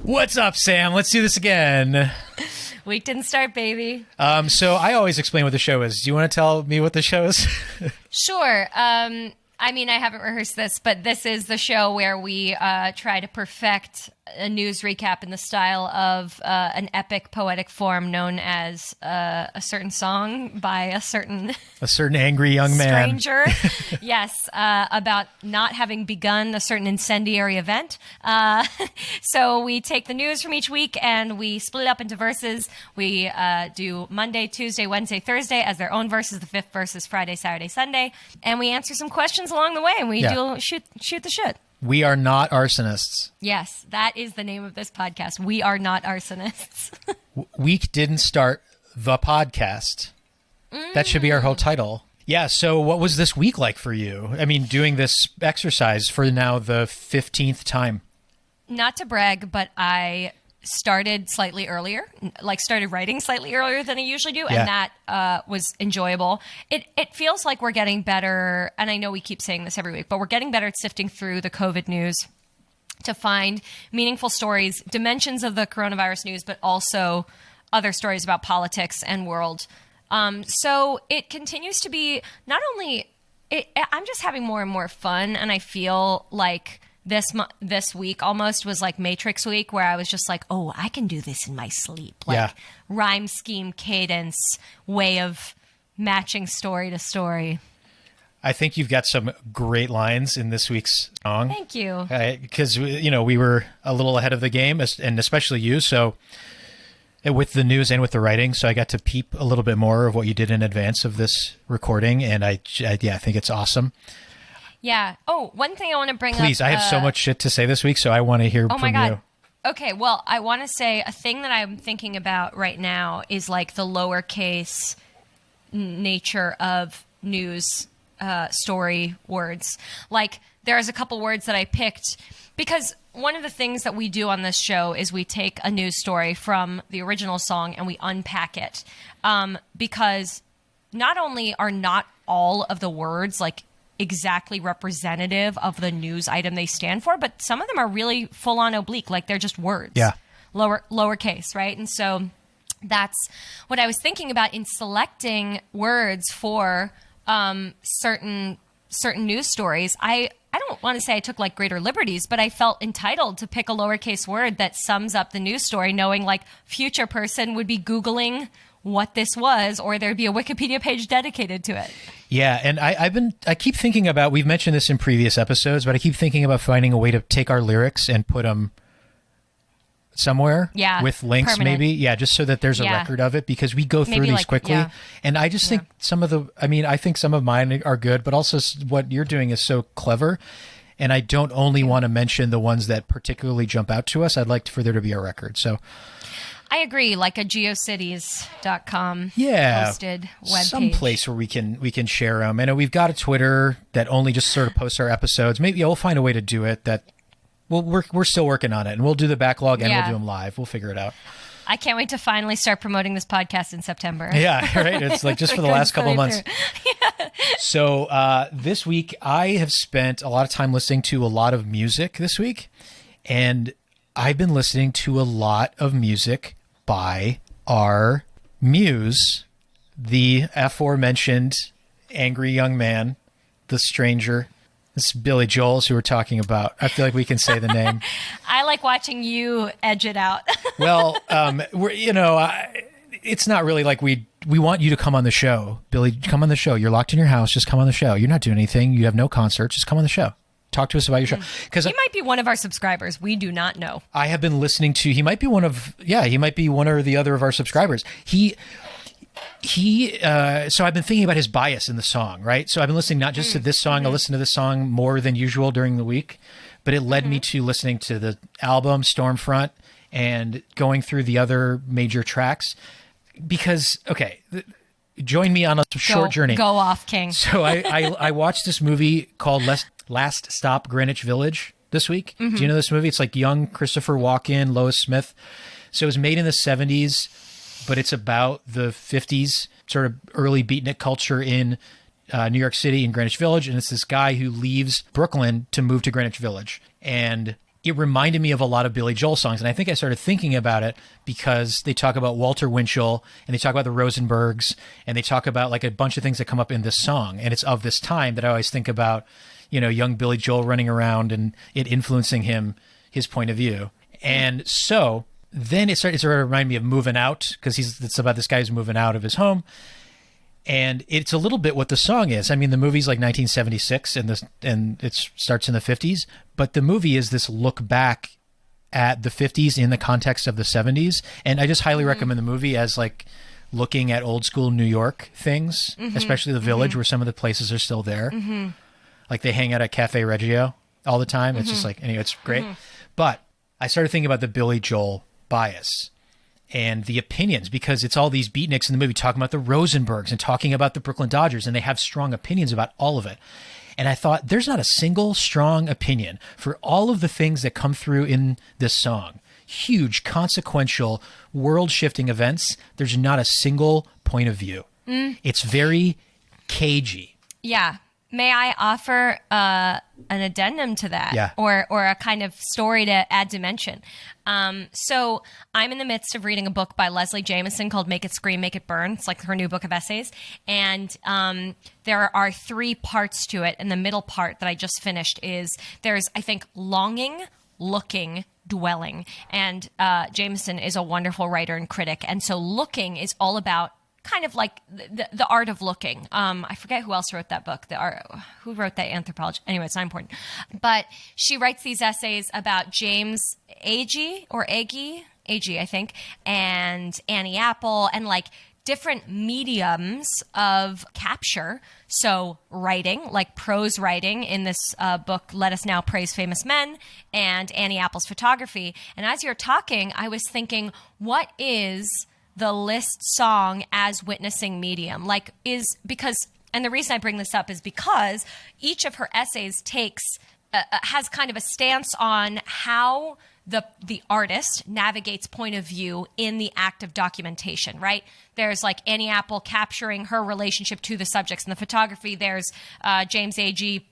What's up, Sam? Let's do this again. Week didn't start, baby. So I always explain what the show is. Do you want to tell me what the show is? Sure. I mean, I haven't rehearsed this, but this is the show where we try to perfect a news recap in the style of an epic poetic form known as a certain song by a certain angry young man. Stranger. Yes, about not having begun a certain incendiary event. So we take the news from each week and we split it up into verses. We do Monday, Tuesday, Wednesday, Thursday as their own verses. The fifth verse is Friday, Saturday, Sunday. And we answer some questions along the way and we do shoot the shit. We are not arsonists. Yes, that is the name of this podcast. We are not arsonists. Week didn't start the podcast. That should be our whole title. Yeah, so what was this week like for you? I mean, doing this exercise for now the 15th time. Not to brag, but I started slightly earlier, started writing slightly earlier than I usually do, and that was enjoyable. It feels like we're getting better, and I know we keep saying this every week, but we're getting better at sifting through the COVID news to find meaningful stories, dimensions of the coronavirus news, but also other stories about politics and world. So it continues to be not only I'm just having more and more fun, and I feel like this week almost was like Matrix week, where I was just like, oh, I can do this in my sleep. Rhyme scheme, cadence, way of matching story to story. I think you've got some great lines in this week's song. Thank you. Because, we were a little ahead of the game, and especially you. So with the news and with the writing, so I got to peep a little bit more of what you did in advance of this recording. And I think it's awesome. Yeah. Oh, one thing I want to bring up. Please, I have so much shit to say this week, so I want to hear from you. Oh, my God. Okay, well, I want to say a thing that I'm thinking about right now is like the lowercase nature of news story words. Like, there's a couple words that I picked because one of the things that we do on this show is we take a news story from the original song and we unpack it. Because not only are not all of the words like exactly representative of the news item they stand for, but some of them are really full on oblique, like they're just words. Yeah. Lowercase, right? And so that's what I was thinking about in selecting words for certain news stories. I don't want to say I took like greater liberties, but I felt entitled to pick a lowercase word that sums up the news story, knowing like future person would be Googling what this was, or there'd be a Wikipedia page dedicated to it. Yeah, and I keep thinking about, we've mentioned this in previous episodes, but I keep thinking about finding a way to take our lyrics and put them somewhere with links, permanent. Maybe. Yeah, just so that there's a record of it, because we go through these quickly. Yeah. And I just think I think some of mine are good, but also what you're doing is so clever. And I don't only want to mention the ones that particularly jump out to us. I'd like for there to be a record. So I agree, like a geocities.com hosted webpage. Some place where we can share them. And we've got a Twitter that only just sort of posts our episodes. Maybe we'll find a way to do it. We're still working on it, and we'll do the backlog and we'll do them live. We'll figure it out. I can't wait to finally start promoting this podcast in September. Yeah, right. It's like just for the last couple of months. So this week I have spent a lot of time listening to a lot of music this week, and I've been listening to a lot of music by our muse, the aforementioned angry young man, the stranger. This is Billy Joel's who we're talking about. I feel like we can say the name. I like watching you edge it out. Well, it's not really like we want you to come on the show. Billy, come on the show. You're locked in your house. Just come on the show. You're not doing anything. You have no concert. Just come on the show. Talk to us about your show. Because he might be one of our subscribers. We do not know. I have been listening to. He might be one or the other of our subscribers. So I've been thinking about his bias in the song, right? So I've been listening not just to this song. I listen to this song more than usual during the week, but it led me to listening to the album Stormfront and going through the other major tracks. Because join me on a short journey. Go off, King. So I watched this movie called Last Stop Greenwich Village this week. Do you know this movie? It's like young Christopher Walken, Lois Smith. So it was made in the 70s, but it's about the 50s, sort of early beatnik culture in New York City in Greenwich Village. And it's this guy who leaves Brooklyn to move to Greenwich Village. And it reminded me of a lot of Billy Joel songs. And I think I started thinking about it because they talk about Walter Winchell and they talk about the Rosenbergs and they talk about like a bunch of things that come up in this song. And it's of this time that I always think about, young Billy Joel running around and it influencing him, his point of view. And so then it started to remind me of Moving Out, because it's about this guy who's moving out of his home. And it's a little bit what the song is. I mean, the movie's like 1976 and it starts in the 50s, but the movie is this look back at the 50s in the context of the 70s. And I just highly recommend the movie as like looking at old school New York things, especially the Village, where some of the places are still there. Like they hang out at Cafe Reggio all the time. It's just like, anyway, it's great. But I started thinking about the Billy Joel bias and the opinions, because it's all these beatniks in the movie talking about the Rosenbergs and talking about the Brooklyn Dodgers, and they have strong opinions about all of it. And I thought, there's not a single strong opinion for all of the things that come through in this song. Huge, consequential, world-shifting events. There's not a single point of view. It's very cagey. Yeah. May I offer an addendum to that? Yeah. Or a kind of story to add dimension. So I'm in the midst of reading a book by Leslie Jamison called Make It Scream, Make It Burn. It's like her new book of essays. And there are 3 parts to it. And the middle part that I just finished is there's, I think, longing, looking, dwelling. And Jamison is a wonderful writer and critic. And so looking is all about kind of like the art of looking. I forget who else wrote that book. Who wrote that anthropology? Anyway, it's not important. But she writes these essays about James Agee, I think, and Annie Apple, and like different mediums of capture. So writing, like prose writing in this book, Let Us Now Praise Famous Men, and Annie Apple's photography. And as you're talking, I was thinking, what is the Liszt song as witnessing medium? And the reason I bring this up is because each of her essays has kind of a stance on how the artist navigates point of view in the act of documentation, right? There's like Annie Apple capturing her relationship to the subjects in the photography. There's James Agee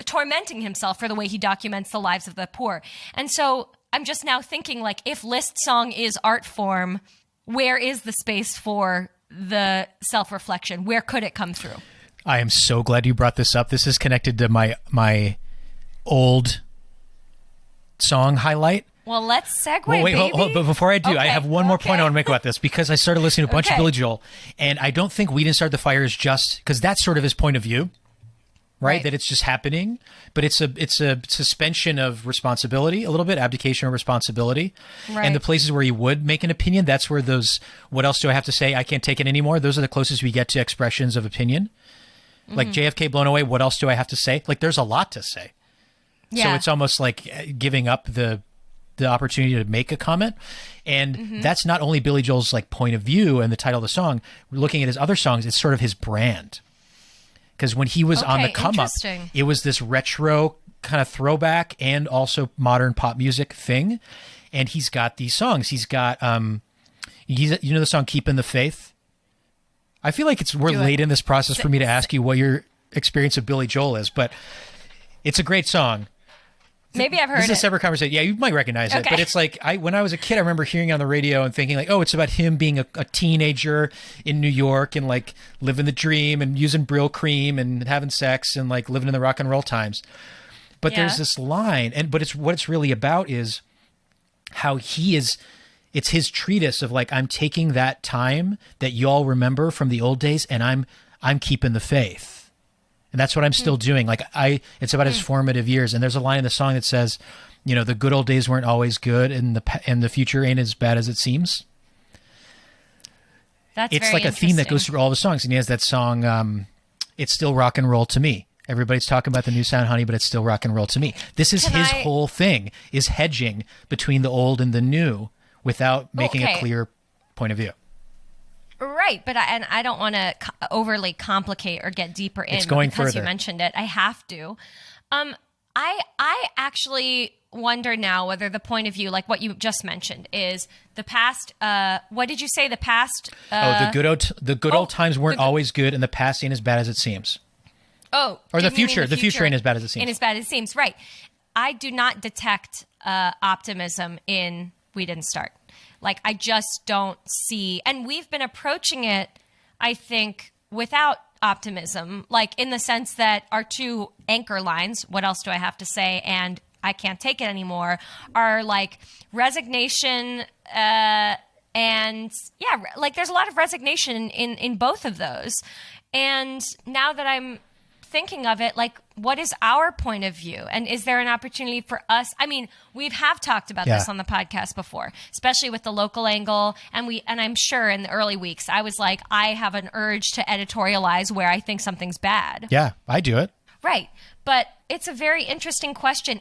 tormenting himself for the way he documents the lives of the poor. And so I'm just now thinking, like, if Liszt song is art form, where is the space for the self-reflection? Where could it come through? I am so glad you brought this up. This is connected to my old song highlight. Well, let's segue, wait, baby. Hold, but before I do, Okay, I have one more point I want to make about this, because I started listening to a bunch of Billy Joel, and I don't think We Didn't Start the Fire is just, because that's sort of his point of view, right? That it's just happening, but it's a suspension of responsibility, a little bit, abdication of responsibility. Right. And the places where he would make an opinion, that's where those, what else do I have to say? I can't take it anymore. Those are the closest we get to expressions of opinion. Like JFK blown away, what else do I have to say? Like, there's a lot to say. Yeah. So it's almost like giving up the opportunity to make a comment. And that's not only Billy Joel's like point of view and the title of the song. Looking at his other songs, it's sort of his brand. Because when he was on the come up, it was this retro kind of throwback and also modern pop music thing. And he's got these songs. He's got, the song Keepin' the Faith? I feel like we're late in this process for me to ask you what your experience of Billy Joel is, but it's a great song. Maybe I've heard it. This is a separate conversation. Yeah, you might recognize it, but it's like, when I was a kid, I remember hearing it on the radio and thinking like, oh, it's about him being a teenager in New York and like living the dream and using Brill cream and having sex and like living in the rock and roll times. But there's this line, but what it's really about is how it's his treatise of like, I'm taking that time that y'all remember from the old days and I'm keeping the faith. And that's what I'm still doing. Like it's about his formative years. And there's a line in the song that says, the good old days weren't always good, and the future ain't as bad as it seems. It's like a theme that goes through all the songs. And he has that song, It's Still Rock and Roll to Me. Everybody's talking about the new sound, honey, but it's still rock and roll to me. This is his whole thing, is hedging between the old and the new without making a clear point of view. Right, but I don't want to overly complicate or get deeper in. It's going because further. You mentioned it. I have to. I actually wonder now whether the point of view, like what you just mentioned, is the past. What did you say? The past. The good old times weren't always good, and the past ain't as bad as it seems. Oh, or the future. The future ain't as bad as it seems. Ain't as bad as it seems. Right. I do not detect optimism in We Didn't Start. Like, I just don't see, and we've been approaching it, I think, without optimism, like in the sense that our two anchor lines, what else do I have to say, and I can't take it anymore, are like resignation, and yeah, like there's a lot of resignation in both of those. And now that I'm thinking of it, like, what is our point of view, and is there an opportunity for us? I mean, we have talked about this on the podcast before, especially with the local angle, and I'm sure in the early weeks I was like, I have an urge to editorialize where I think something's bad. Yeah, I do it. Right, but it's a very interesting question.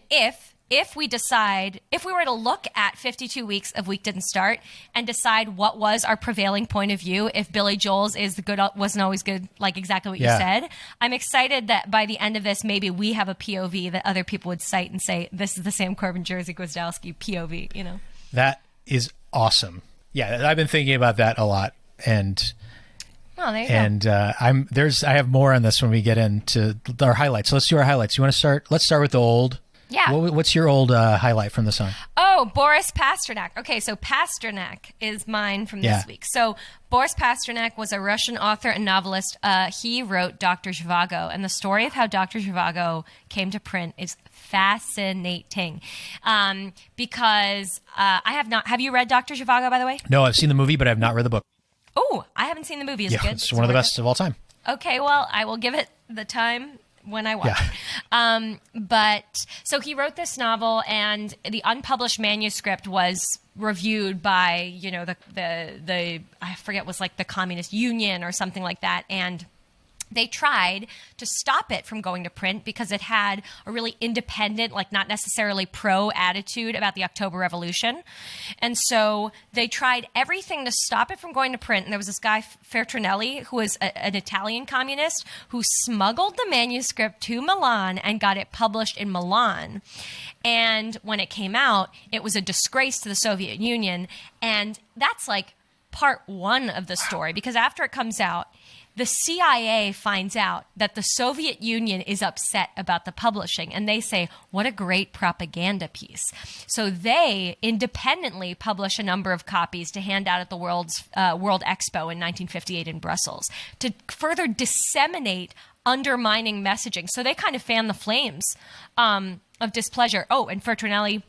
If we decide, if we were to look at 52 weeks of We Didn't Start and decide what was our prevailing point of view, if Billy Joel's is the good wasn't always good, like exactly what you said, I'm excited that by the end of this, maybe we have a POV that other people would cite and say, this is the Sam Corbin, Jerzy, Gwiazdowski POV, you know? That is awesome. Yeah, I've been thinking about that a lot. And there you go. I have more on this when we get into our highlights. So let's do our highlights. You want to start? Let's start with the old. Yeah. What's your old highlight from the song? Oh, Boris Pasternak. Okay, so Pasternak is mine from this week. So Boris Pasternak was a Russian author and novelist. He wrote Dr. Zhivago, and the story of how Dr. Zhivago came to print is fascinating. Because have you read Dr. Zhivago, by the way? No, I've seen the movie, but I've not read the book. Oh, I haven't seen the movie. Is it good? It's one of the best of all time. Okay, well, I will give it the time when I watch it. But so he wrote this novel, and the unpublished manuscript was reviewed by, the I forget, was like the Communist Union or something like that, and they tried to stop it from going to print because it had a really independent, like not necessarily pro attitude about the October Revolution. And so they tried everything to stop it from going to print. And there was this guy, Fertrinelli, who was an Italian communist, who smuggled the manuscript to Milan and got it published in Milan. And when it came out, it was a disgrace to the Soviet Union. And that's like part one of the story, because after it comes out, the CIA finds out that the Soviet Union is upset about the publishing, and they say, what a great propaganda piece. So they independently publish a number of copies to hand out at the World Expo in 1958 in Brussels to further disseminate undermining messaging. So they kind of fan the flames of displeasure. Oh, and Fertrinelli,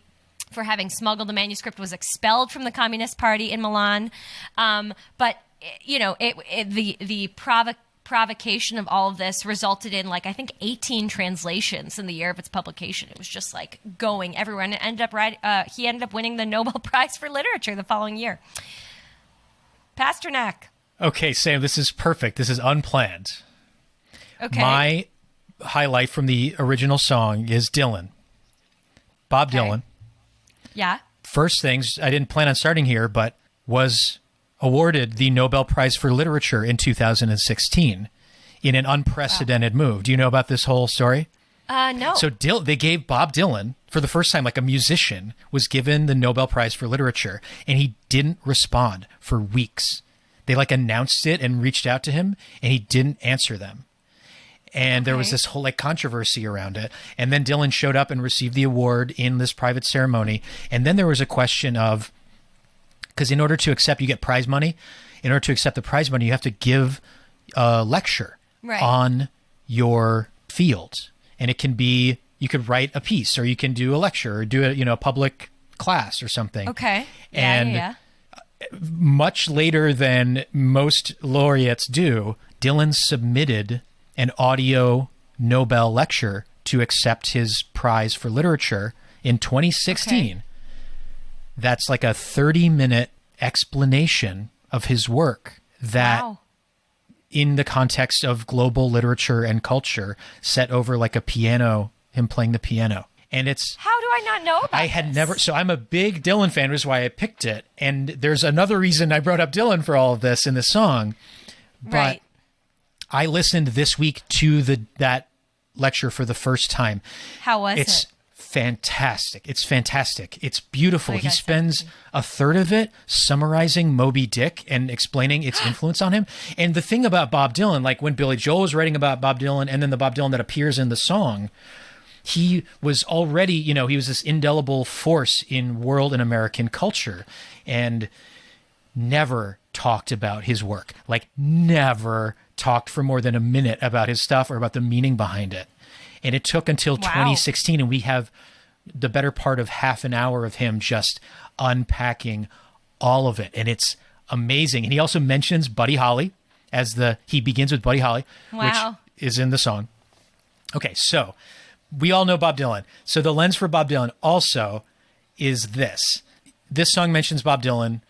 for having smuggled the manuscript, was expelled from the Communist Party in Milan. But the provocation of all of this resulted in, like, I think 18 translations in the year of its publication. It was just like going everywhere, and it ended up he ended up winning the Nobel Prize for Literature the following year. Pasternak. Okay, Sam, this is perfect. This is unplanned. Okay. My highlight from the original song is Dylan. Bob Dylan. Yeah. First things, I didn't plan on starting here, but was awarded the Nobel Prize for Literature in 2016 in an unprecedented move. Do you know about this whole story? No. So they gave Bob Dylan, for the first time, like a musician, was given the Nobel Prize for Literature, and he didn't respond for weeks. They like announced it and reached out to him, and he didn't answer them. And there was this whole like controversy around it. And then Dylan showed up and received the award in this private ceremony. And then there was a question of, because in order to accept, you get prize money. In order to accept the prize money, you have to give a lecture on your field. And it can be, you could write a piece, or you can do a lecture, or do a public class or something. Okay. And much later than most laureates do, Dylan submitted an audio Nobel lecture to accept his prize for literature in 2016. That's like a 30-minute explanation of his work that in the context of global literature and culture, set over like a piano, him playing the piano. And it's... How do I not know about I had never... So I'm a big Dylan fan, which is why I picked it. And there's another reason I brought up Dylan for all of this in the song. But I listened this week to that lecture for the first time. How was it? Fantastic. It's fantastic. It's beautiful. He spends a third of it summarizing Moby Dick and explaining its influence on him. And the thing about Bob Dylan, like when Billy Joel was writing about Bob Dylan, and then the Bob Dylan that appears in the song, he was already, he was this indelible force in world and American culture, and never talked about his work. Like, never talked for more than a minute about his stuff or about the meaning behind it. And it took until 2016, and we have the better part of half an hour of him just unpacking all of it. And it's amazing. And he also mentions Buddy Holly he begins with Buddy Holly, which is in the song. Okay, so we all know Bob Dylan. So the lens for Bob Dylan also is this. This song mentions Bob Dylan.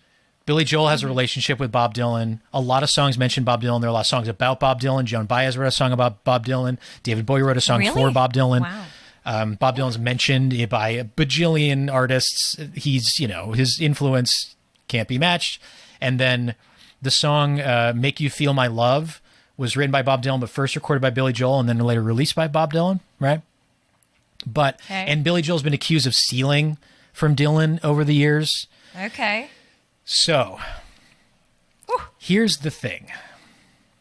Billy Joel has a relationship with Bob Dylan. A lot of songs mention Bob Dylan. There are a lot of songs about Bob Dylan. Joan Baez wrote a song about Bob Dylan. David Bowie wrote a song for Bob Dylan. Wow. Bob Dylan's mentioned by a bajillion artists. He's, his influence can't be matched. And then the song Make You Feel My Love was written by Bob Dylan, but first recorded by Billy Joel and then later released by Bob Dylan, right? And Billy Joel's been accused of stealing from Dylan over the years. Okay. So, here's the thing.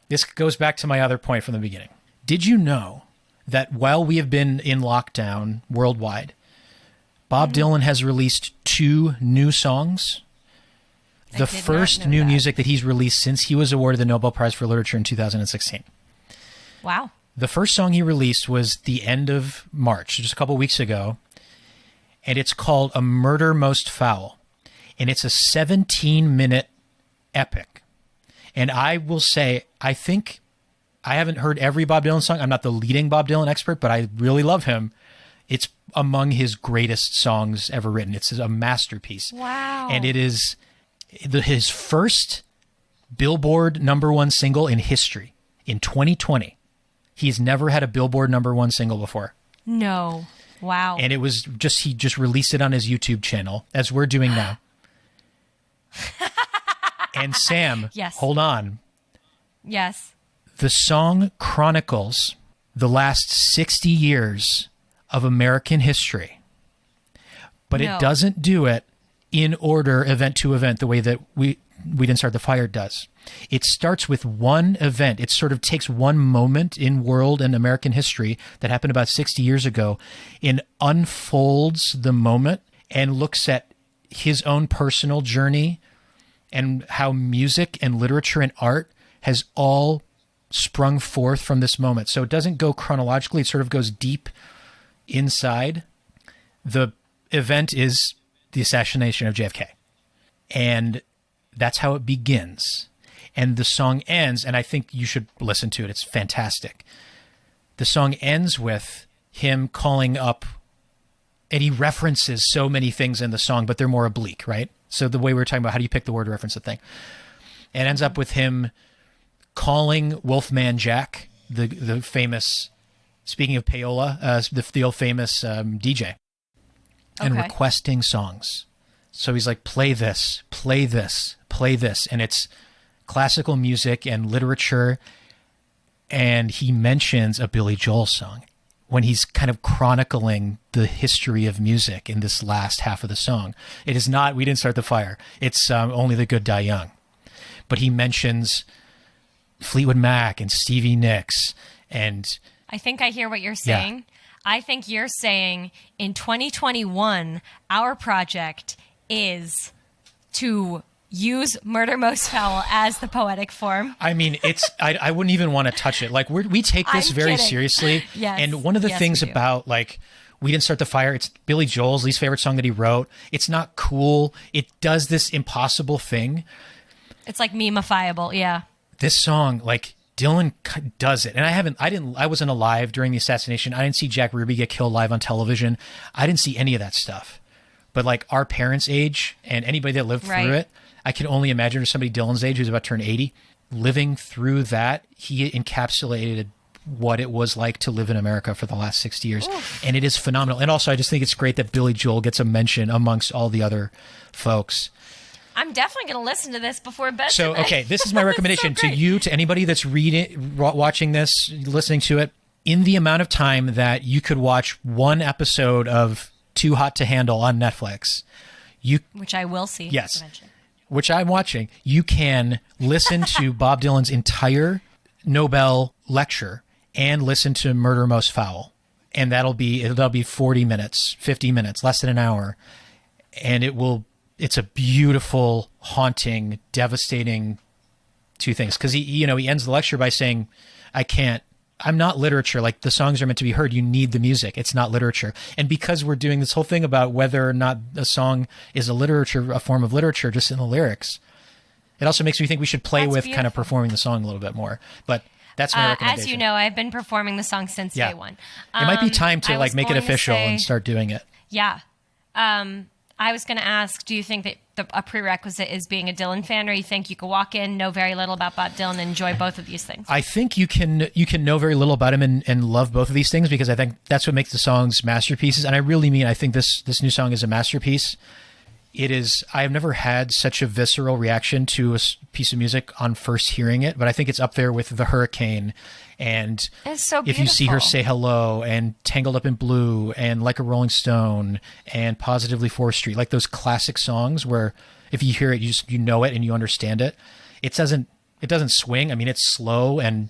This goes back to my other point from the beginning. Did you know that while we have been in lockdown worldwide, Bob Dylan has released 2 new songs? The first new music that he's released since he was awarded the Nobel Prize for Literature in 2016. Wow. The first song he released was the end of March, just a couple weeks ago, and it's called A Murder Most Foul. And it's a 17-minute epic. And I will say, I think I haven't heard every Bob Dylan song. I'm not the leading Bob Dylan expert, but I really love him. It's among his greatest songs ever written. It's a masterpiece. Wow. And it is his first Billboard #1 single in history in 2020. He's never had a Billboard #1 single before. No. Wow. And it was he just released it on his YouTube channel, as we're doing now. And Sam, yes. Hold on. Yes. The song chronicles the last 60 years of American history, but it doesn't do it in order, event to event, the way that We Didn't Start the Fire does. It starts with one event. It sort of takes one moment in world and American history that happened about 60 years ago and unfolds the moment and looks at his own personal journey and how music and literature and art has all sprung forth from this moment. So it doesn't go chronologically. It sort of goes deep inside. The event is the assassination of JFK. And that's how it begins. And the song ends, and I think you should listen to it. It's fantastic. The song ends with him calling up, and he references so many things in the song, but they're more oblique, right? So the way we were talking about how do you pick the word to reference the thing. It ends up with him calling Wolfman Jack, the famous, speaking of payola, the old famous DJ, and requesting songs. So he's like, play this, play this, play this. And it's classical music and literature. And he mentions a Billy Joel song when he's kind of chronicling the history of music in this last half of the song. It is not We Didn't Start the Fire. It's Only the Good Die Young. But he mentions Fleetwood Mac and Stevie Nicks. And I think I hear what you're saying. Yeah. I think you're saying in 2021, our project is to use Murder Most Foul as the poetic form. I mean, I wouldn't even want to touch it. Like, we take this very seriously. Yes. And one of the things about, like, We Didn't Start the Fire, it's Billy Joel's least favorite song that he wrote. It's not cool. It does this impossible thing. It's like meme-ifiable, yeah. This song, like, Dylan does it. And I wasn't alive during the assassination. I didn't see Jack Ruby get killed live on television. I didn't see any of that stuff. But like our parents' age and anybody that lived through it, I can only imagine for somebody Dylan's age who's about to turn 80, living through that, he encapsulated what it was like to live in America for the last 60 years. Oof. And it is phenomenal. And also, I just think it's great that Billy Joel gets a mention amongst all the other folks. I'm definitely going to listen to this before bed So, tonight. okay, this is my recommendation to you, to anybody that's watching this, listening to it. In the amount of time that you could watch one episode of Too Hot to Handle on Netflix, which I will see. Yes, eventually. Which I'm watching. You can listen to Bob Dylan's entire Nobel lecture and listen to Murder Most Foul. and that'll be 40 minutes, 50 minutes, less than an hour. And it's a beautiful, haunting, devastating two things. Cause he ends the lecture by saying, I'm not literature. Like, the songs are meant to be heard. You need the music. It's not literature. And because we're doing this whole thing about whether or not a song is a form of literature, just in the lyrics, it also makes me think we should play with kind of performing the song a little bit more. But that's my recommendation. As you know, I've been performing the song since day one. It might be time to make it official and start doing it. Yeah. I was going to ask, do you think that a prerequisite is being a Dylan fan, or you think you could walk in, know very little about Bob Dylan, and enjoy both of these things? I think you can know very little about him and love both of these things, because I think that's what makes the songs masterpieces. And I really mean, I think this new song is a masterpiece. It is. I have never had such a visceral reaction to a piece of music on first hearing it, but I think it's up there with The Hurricane and it's so If You See Her, Say Hello, and Tangled Up in Blue, and Like a Rolling Stone, and Positively 4th Street, like those classic songs where if you hear it, you know it and you understand it. It doesn't swing. I mean, it's slow and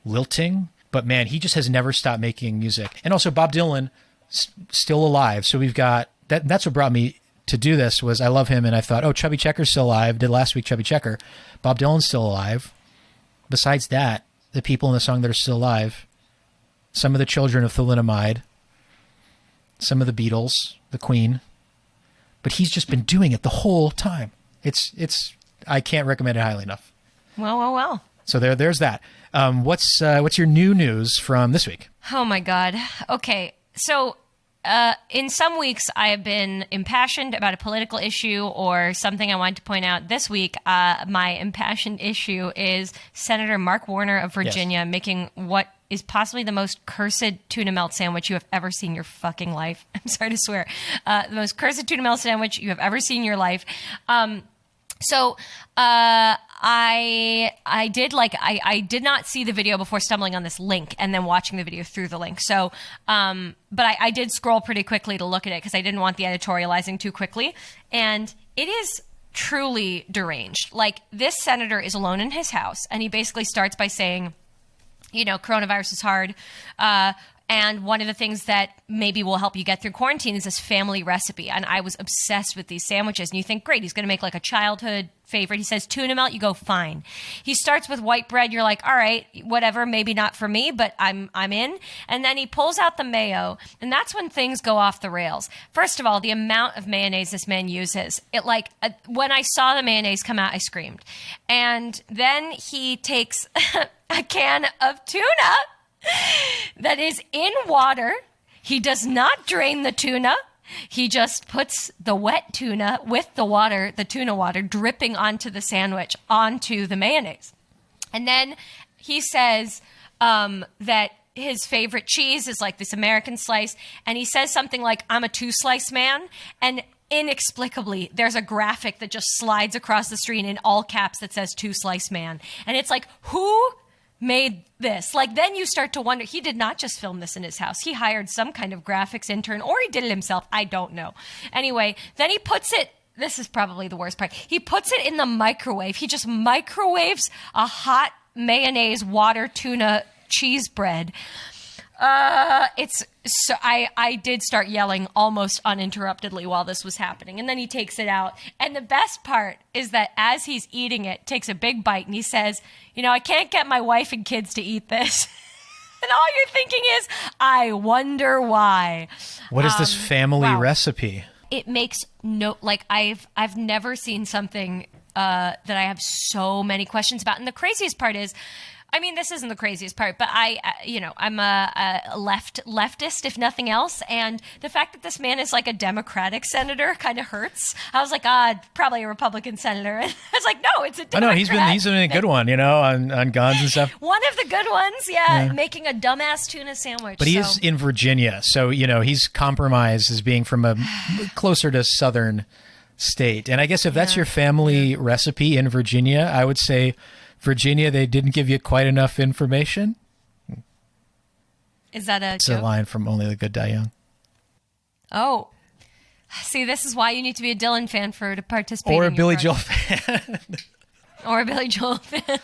lilting, but man, he just has never stopped making music. And also Bob Dylan, still alive. So we've got that. That's what brought me to do this. Was I love him, and I thought, oh, Chubby Checker's still alive. Did last week Chubby Checker. Bob Dylan's still alive. Besides that, the people in the song that are still alive, some of the children of thalidomide, some of the Beatles, the Queen, but he's just been doing it the whole time. It's I can't recommend it highly enough. Well. So there's that. What's your new news from this week? Oh my God. Okay. So in some weeks, I have been impassioned about a political issue or something I wanted to point out. This week, my impassioned issue is Senator Mark Warner of Virginia making what is possibly the most cursed tuna melt sandwich you have ever seen in your fucking life. I'm sorry to swear. The most cursed tuna melt sandwich you have ever seen in your life. So I did not see the video before stumbling on this link and then watching the video through the link. So, but I did scroll pretty quickly to look at it because I didn't want the editorializing too quickly. And it is truly deranged. Like, this senator is alone in his house, and he basically starts by saying, coronavirus is hard. And one of the things that maybe will help you get through quarantine is this family recipe. And I was obsessed with these sandwiches. And you think, great, he's going to make like a childhood favorite. He says tuna melt, you go, fine. He starts with white bread. You're like, all right, whatever, maybe not for me, but I'm in. And then he pulls out the mayo. And that's when things go off the rails. First of all, the amount of mayonnaise this man uses. When I saw the mayonnaise come out, I screamed. And then he takes a can of tuna that is in water. He does not drain the tuna. He just puts the wet tuna with the water, the tuna water, dripping onto the sandwich, onto the mayonnaise. And then he says that his favorite cheese is like this American slice. And he says something like, I'm a 2-slice man. And inexplicably, there's a graphic that just slides across the screen in all caps that says 2-slice man. And it's like, who made this? Like, then you start to wonder, he did not just film this in his house. He hired some kind of graphics intern, or he did it himself. I don't know. Anyway, then he puts it, this is probably the worst part. He puts it in the microwave. He just microwaves a hot mayonnaise, water, tuna, cheese bread. It's so I did start yelling almost uninterruptedly while this was happening. And then he takes it out. And the best part is that as he's eating it, takes a big bite and he says, I can't get my wife and kids to eat this. And all you're thinking is, I wonder why. What is this family recipe? It makes I've never seen something that I have so many questions about. And the craziest part is, this isn't the craziest part, but I'm a leftist, if nothing else. And the fact that this man is like a Democratic senator kind of hurts. I was like, probably a Republican senator. And I was like, no, it's a Democrat. Oh, no, he's been a good one, on guns and stuff. One of the good ones, making a dumbass tuna sandwich. But he is in Virginia, so, he's compromised as being from a closer to southern state. And I guess if that's your family recipe in Virginia, I would say, Virginia, they didn't give you quite enough information. Is that It's a line from Only the Good Die Young. Oh. See, this is why you need to be a Dylan fan to participate. Or a Billy Joel fan. Or a Billy Joel fan.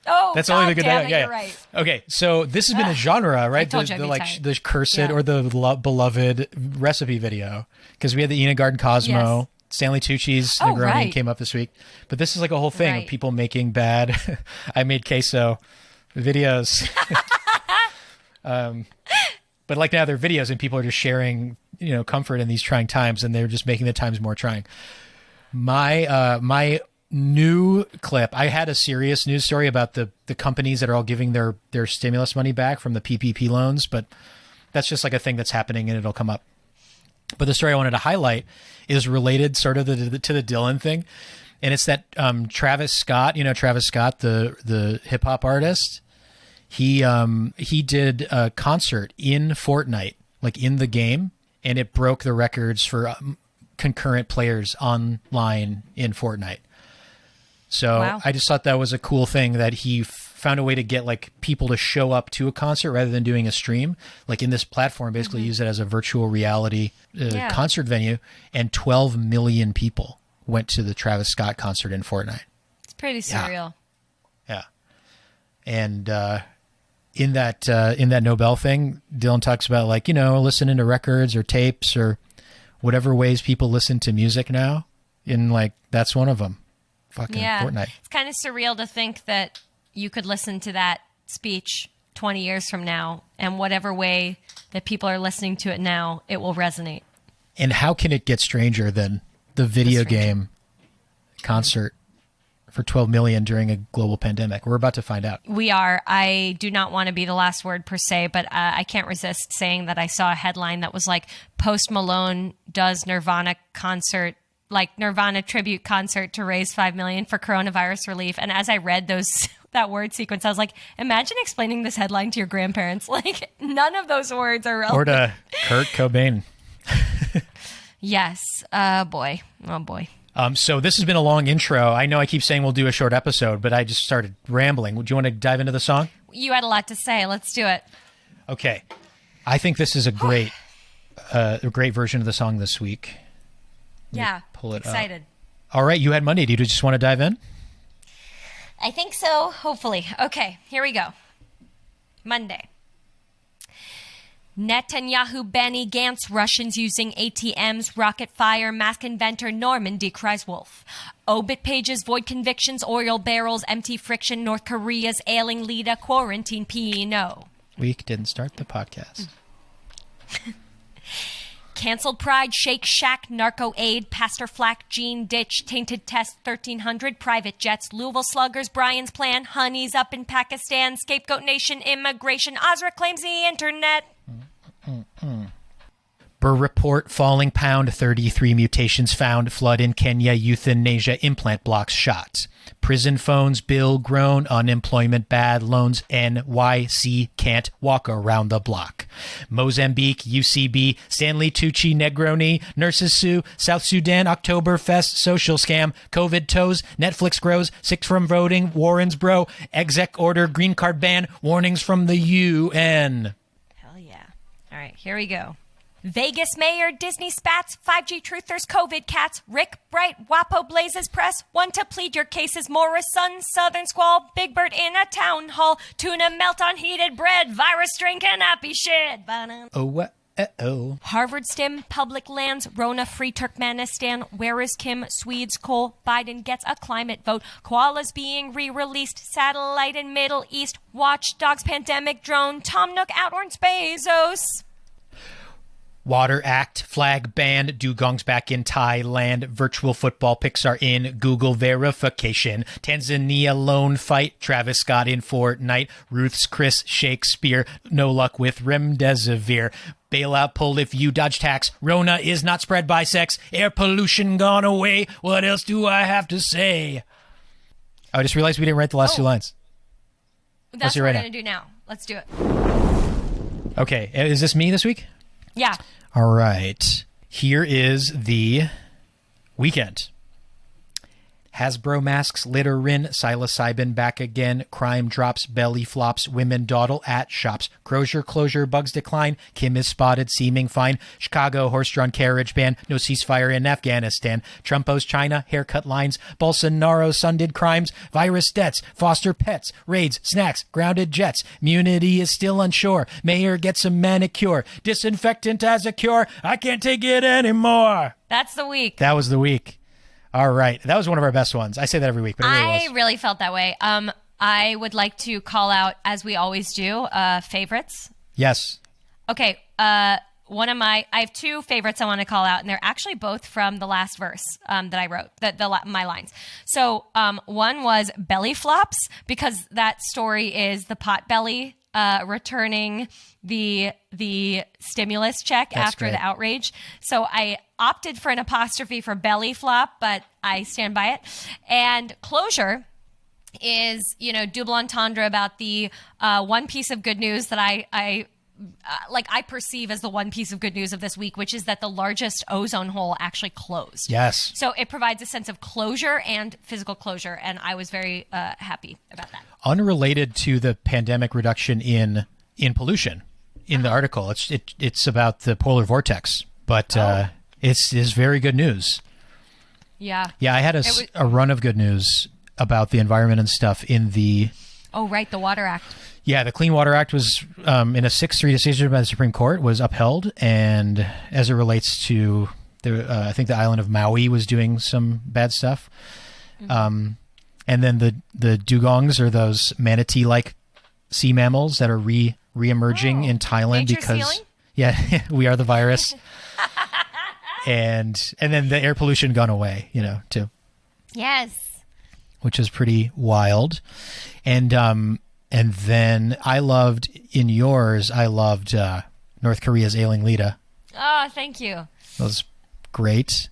Oh, That's God only the good damn it, yeah. you're right. Okay, so this has been a genre, right? told you I'd be like tired. the cursed Yeah. or the beloved recipe video, because we had the Ina Garden Cosmo, Yes. Stanley Tucci's Oh, Negroni right. came up this week, but this is like a whole thing of Right. people making bad. I made queso videos, but like now they're videos and people are just sharing, comfort in these trying times, and they're just making the times more trying. My new clip, I had a serious news story about the companies that are all giving their stimulus money back from the PPP loans, but that's just like a thing that's happening and it'll come up. But the story I wanted to highlight is related sort of to the Dylan thing. And it's that Travis Scott, the hip hop artist, he did a concert in Fortnite, like in the game, and it broke the records for concurrent players online in Fortnite. So Wow. I just thought that was a cool thing that he found a way to get like people to show up to a concert rather than doing a stream, like in this platform, basically use it as a virtual reality concert venue. And 12 million people went to the Travis Scott concert in Fortnite. It's pretty surreal. Yeah. And in that Nobel thing, Dylan talks about like, listening to records or tapes or whatever ways people listen to music now. And like, that's one of them. Fucking Fortnite. It's kind of surreal to think that you could listen to that speech 20 years from now, and whatever way that people are listening to it now, it will resonate. And how can it get stranger than the video game concert for 12 million during a global pandemic? We're about to find out. We are. I do not want to be the last word per se, but I can't resist saying that I saw a headline that was like, Post Malone does Nirvana concert, like Nirvana tribute concert to raise $5 million for coronavirus relief. And as I read that word sequence, I was like, imagine explaining this headline to your grandparents. Like, none of those words are relevant. Or to Kurt Cobain. Yes. Oh boy. So this has been a long intro. I know I keep saying we'll do a short episode, but I just started rambling. Would you want to dive into the song? You had a lot to say. Let's do it. Okay. I think this is a great version of the song this week. Yeah. Pull it excited. up. All right. You had Monday. Do you just want to dive in? I think so. Hopefully. Okay. Here we go. Monday. Netanyahu, Benny Gantz, Russians using ATMs, rocket fire, mask inventor, Norman decries Wolf. Obit pages, void convictions, oil barrels, empty friction, North Korea's ailing leada, quarantine Pinot. Week didn't start the podcast. Canceled Pride, Shake Shack, Narco Aid, Pastor Flack, Gene Ditch, Tainted Test, 1300, Private Jets, Louisville Sluggers, Brian's Plan, Honeys up in Pakistan, Scapegoat Nation, Immigration, Ozra claims the internet. Burr report, falling pound, 33 mutations found, flood in Kenya, euthanasia, implant blocks shot. Prison phones, bill grown, unemployment bad, loans, NYC can't walk around the block. Mozambique, UCB, Stanley Tucci, Negroni, nurses sue, South Sudan, Oktoberfest, social scam, COVID toes, Netflix grows, sick from voting, Warren's bro, exec order, green card ban, warnings from the UN. Hell yeah. All right, here we go. Vegas mayor, Disney spats, 5G truthers, COVID cats, Rick Bright, Wapo blazes press, one to plead your cases, Morrison, Southern Squall, Big Bird in a town hall, tuna melt on heated bread, virus strain cannot be shed. Oh. Harvard stim, public lands, Rona free Turkmenistan, where is Kim, Swedes coal, Biden gets a climate vote, koalas being re-released, satellite in Middle East, watchdogs pandemic drone, Tom Nook outruns Bezos. Water Act, flag banned, dugongs back in Thailand, virtual football Pixar in Google verification, Tanzania lone fight, Travis Scott in Fortnite, Ruth's Chris Shakespeare, no luck with remdesivir, bailout pull if you dodge tax, Rona is not spread by sex, air pollution gone away, what else do I have to say? I just realized we didn't write the last two lines. That's what we're going to do now. Let's do it. Okay, is this me this week? Yeah. All right. Here is the weekend. Hasbro masks, littering, psilocybin back again, crime drops, belly flops, women dawdle at shops, Crozier closure, bugs decline, Kim is spotted, seeming fine, Chicago horse-drawn carriage ban, no ceasefire in Afghanistan, Trumpo's China, haircut lines, Bolsonaro sundid crimes, virus debts, foster pets, raids, snacks, grounded jets, immunity is still unsure, mayor gets a manicure, disinfectant as a cure, I can't take it anymore. That's the week. That was the week. All right. That was one of our best ones. I say that every week, but it really was. I really felt that way. I would like to call out, as we always do, favorites. Yes. Okay. I have two favorites I want to call out, and they're actually both from the last verse that I wrote, my lines. So one was belly flops, because that story is the pot belly returning the stimulus check after the outrage. So I opted for an apostrophe for belly flop, but I stand by it. And closure is, double entendre about the one piece of good news that I perceive as the one piece of good news of this week, which is that the largest ozone hole actually closed. Yes. So it provides a sense of closure and physical closure, and I was very happy about that. Unrelated to the pandemic reduction in pollution in the article, it's about the polar vortex, but it's very good news. Yeah. Yeah, I had a run of good news about the environment and stuff in the... Oh, right, the Water Act. Yeah, the Clean Water Act was, in a 6-3 decision by the Supreme Court, was upheld. And as it relates to, I think the island of Maui was doing some bad stuff. Mm-hmm. And then the dugongs are those manatee-like sea mammals that are re-emerging in Thailand Nature's because... healing? Yeah, we are the virus. and then the air pollution gone away, too. Yes. Which is pretty wild. And then I loved North Korea's ailing leada. Oh, thank you. That was great.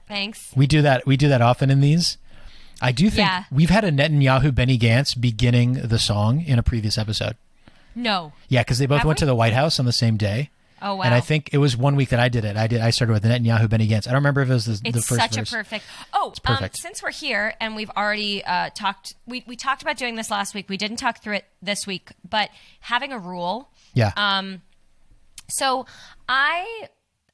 Thanks. We do that often in these. I do think we've had a Netanyahu Benny Gantz beginning the song in a previous episode. No. Yeah, because they both went to the White House on the same day. Oh, wow. And I think it was one week that I did it. I started with the Netanyahu Benny Gantz. I don't remember if it was the first verse. It's such a perfect... Oh, it's perfect. Since we're here and we've already talked... We talked about doing this last week. We didn't talk through it this week, but having a rule... Yeah. So I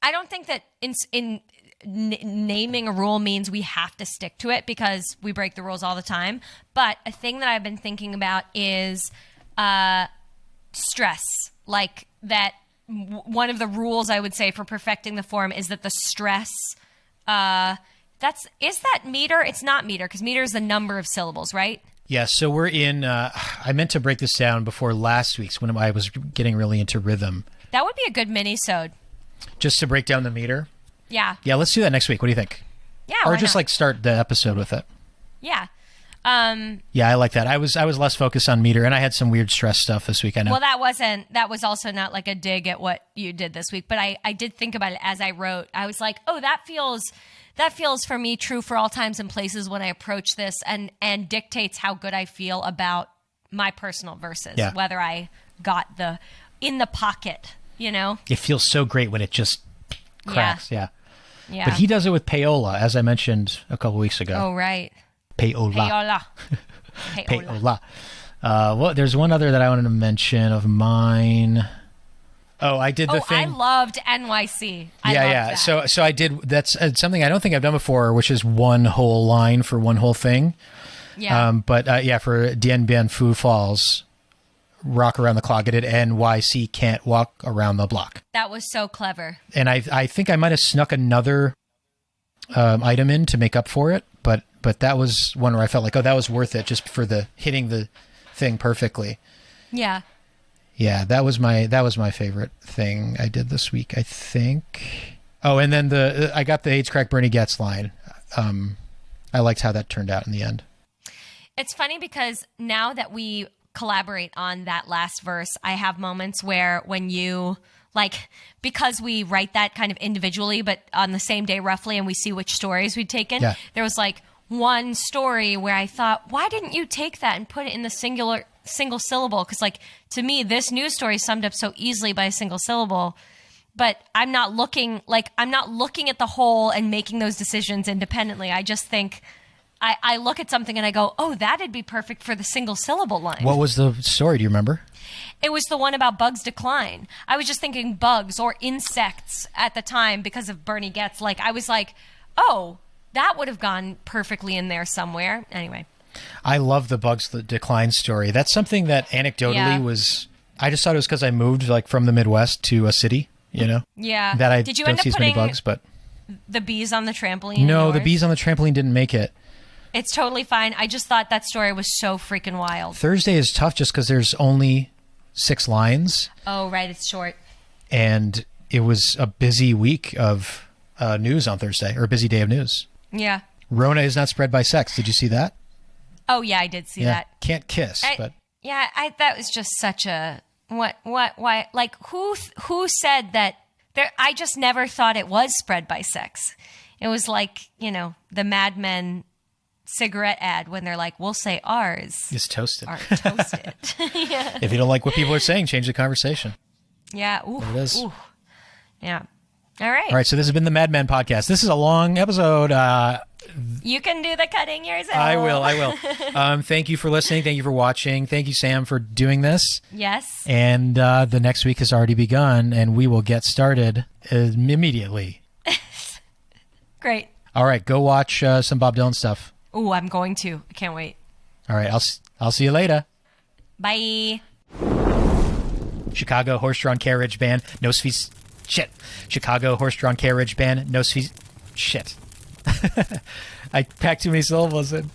don't think that in naming a rule means we have to stick to it, because we break the rules all the time. But a thing that I've been thinking about is stress. Like that... One of the rules I would say for perfecting the form is that the stress, is that meter? It's not meter, because meter is the number of syllables, right? Yeah, so we're in, I meant to break this down before last week's when I was getting really into rhythm. That would be a good mini-sode. Just to break down the meter? Yeah. Yeah, let's do that next week. What do you think? Yeah, or just start the episode with it. Yeah. Yeah, I like that. I was less focused on meter, and I had some weird stress stuff this week. I know. Well, that was also not like a dig at what you did this week, but I did think about it as I wrote. I was like, oh, that feels for me true for all times and places when I approach this, and dictates how good I feel about my personal verses, whether I got in the pocket, It feels so great when it just cracks. Yeah. Yeah. But he does it with payola, as I mentioned a couple weeks ago. Oh, right. Payola. Payola. Well, there's one other that I wanted to mention of mine. Oh, I did the thing. I loved NYC. Yeah. So I did. That's something I don't think I've done before, which is one whole line for one whole thing. Yeah. For Dien Bien Phu Falls, rock around the clock. I did NYC can't walk around the block. That was so clever. And I think I might have snuck another item in to make up for it, but that was one where I felt like, oh, that was worth it just for the hitting the thing perfectly. Yeah. Yeah, that was my favorite thing I did this week, I think. Oh, and then I got the AIDS Crack Bernie Getz line. I liked how that turned out in the end. It's funny because now that we collaborate on that last verse, I have moments where when you... because we write that kind of individually, but on the same day roughly, and we see which stories we'd taken, there was one story where I thought, why didn't you take that and put it in the single syllable? Because to me, this news story summed up so easily by a single syllable, but I'm not looking at the whole and making those decisions independently. I just think I look at something and I go, oh, that'd be perfect for the single syllable line. What was the story? Do you remember? It was the one about bugs decline. I was just thinking bugs or insects at the time because of Bernie Getz. Like, I was like, oh, that would have gone perfectly in there somewhere. Anyway. I love the bugs decline story. That's something that anecdotally was... I just thought it was because I moved like from the Midwest to a city, you know? Yeah. That I Did you don't end up see as many putting bugs, but... the bees on the trampoline in No, the yours? bees on the trampoline didn't make it. It's totally fine. I just thought that story was so freaking wild. Thursday is tough just because there's only 6 lines. Oh, right. It's short. And it was a busy week of news on Thursday, or a busy day of news. Yeah. Rona is not spread by sex. Did you see that? Oh, yeah, I did see that. Can't kiss, but... Yeah, that was just such a... Why? Like, who said that... I just never thought it was spread by sex. It was like, you know, the Mad Men cigarette ad when they're like, we'll say ours is toasted. Are toasted. Yeah. If you don't like what people are saying, change the conversation. Yeah. Ooh, there it is. Ooh. Yeah. All right. All right, so this has been the Mad Men podcast. This is a long episode. You can do the cutting yourself. I will. Thank you for listening. Thank you for watching. Thank you, Sam, for doing this. Yes. And the next week has already begun, and we will get started immediately. Great. All right, go watch some Bob Dylan stuff. Ooh, I'm going to. I can't wait. All right, I'll see you later. Bye. Chicago horse-drawn carriage band, no fees. Shit. Chicago horse-drawn carriage band, no fees. Shit. I packed too many syllables in.